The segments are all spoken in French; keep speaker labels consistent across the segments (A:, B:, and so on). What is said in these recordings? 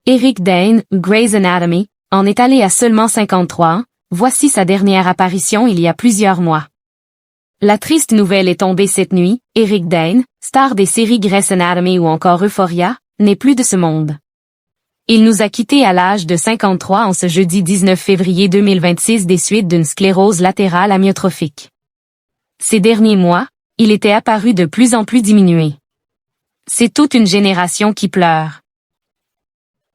A: Eric Dane, Grey's Anatomy, en est allé à seulement 53 ans, voici sa dernière apparition il y a plusieurs mois. La triste nouvelle est tombée cette nuit, Eric Dane, star des séries Grey's Anatomy ou encore Euphoria, n'est plus de ce monde. Il nous a quittés à l'âge de 53 en ce jeudi 19 février 2026 des suites d'une sclérose latérale amyotrophique. Ces derniers mois, il était apparu de plus en plus diminué. C'est toute une génération qui pleure.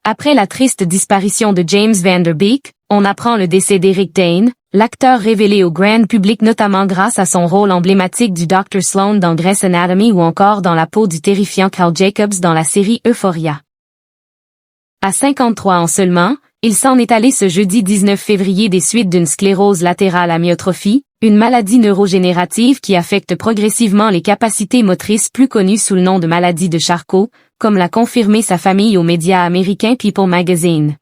A: Après la triste disparition de James Van Der Beek, on apprend le décès d'Eric Dane, l'acteur révélé au grand public notamment grâce à son rôle emblématique du Dr. Sloan dans Grey's Anatomy ou encore dans la peau du terrifiant Carl Jacobs dans la série Euphoria. À 53 ans seulement, il s'en est allé ce jeudi 19 février des suites d'une sclérose latérale amyotrophie, une maladie neurogénérative qui affecte progressivement les capacités motrices plus connues sous le nom de maladie de Charcot, comme l'a confirmé sa famille aux médias américains People Magazine.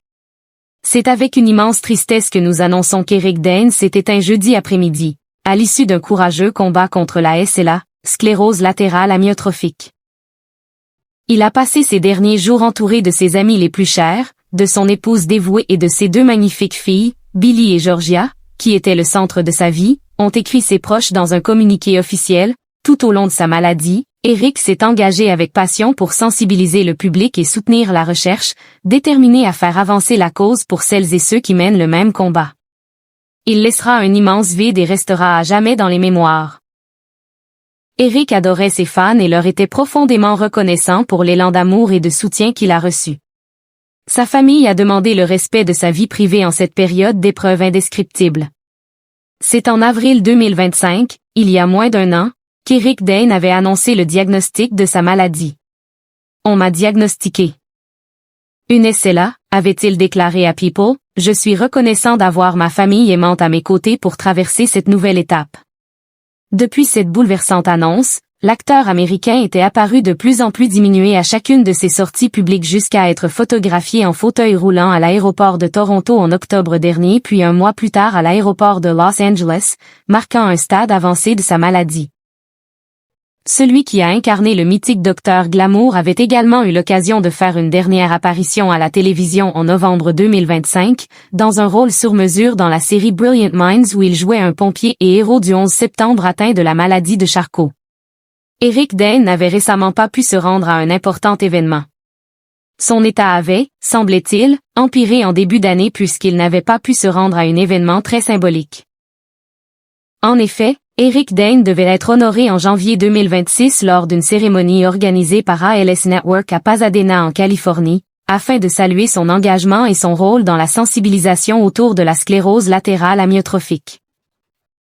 A: C'est avec une immense tristesse que nous annonçons qu'Eric Dane s'est éteint jeudi après-midi, à l'issue d'un courageux combat contre la SLA, sclérose latérale amyotrophique. Il a passé ces derniers jours entouré de ses amis les plus chers, de son épouse dévouée et de ses deux magnifiques filles, Billy et Georgia, qui étaient le centre de sa vie, ont écrit ses proches dans un communiqué officiel. Tout au long de sa maladie, Eric s'est engagé avec passion pour sensibiliser le public et soutenir la recherche, déterminé à faire avancer la cause pour celles et ceux qui mènent le même combat. Il laissera un immense vide et restera à jamais dans les mémoires. Eric adorait ses fans et leur était profondément reconnaissant pour l'élan d'amour et de soutien qu'il a reçu. Sa famille a demandé le respect de sa vie privée en cette période d'épreuve indescriptible. C'est en avril 2025, il y a moins d'un an, qu'Eric Dane avait annoncé le diagnostic de sa maladie. On m'a diagnostiqué une SLA, avait-il déclaré à People, je suis reconnaissant d'avoir ma famille aimante à mes côtés pour traverser cette nouvelle étape. Depuis cette bouleversante annonce, l'acteur américain était apparu de plus en plus diminué à chacune de ses sorties publiques jusqu'à être photographié en fauteuil roulant à l'aéroport de Toronto en octobre dernier puis un mois plus tard à l'aéroport de Los Angeles, marquant un stade avancé de sa maladie. Celui qui a incarné le mythique Dr Glamour avait également eu l'occasion de faire une dernière apparition à la télévision en novembre 2025, dans un rôle sur mesure dans la série Brilliant Minds où il jouait un pompier et héros du 11 septembre atteint de la maladie de Charcot. Eric Dane n'avait récemment pas pu se rendre à un important événement. Son état avait, semblait-il, empiré en début d'année puisqu'il n'avait pas pu se rendre à un événement très symbolique. En effet, Eric Dane devait être honoré en janvier 2026 lors d'une cérémonie organisée par ALS Network à Pasadena en Californie, afin de saluer son engagement et son rôle dans la sensibilisation autour de la sclérose latérale amyotrophique.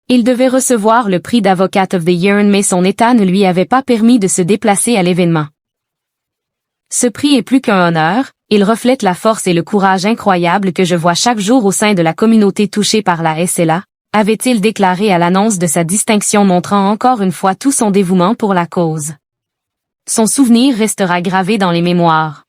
A: Il devait recevoir le prix d'Advocate of the Year mais son état ne lui avait pas permis de se déplacer à l'événement. Ce prix est plus qu'un honneur, il reflète la force et le courage incroyable que je vois chaque jour au sein de la communauté touchée par la SLA, avait-il déclaré à l'annonce de sa distinction montrant encore une fois tout son dévouement pour la cause. Son souvenir restera gravé dans les mémoires.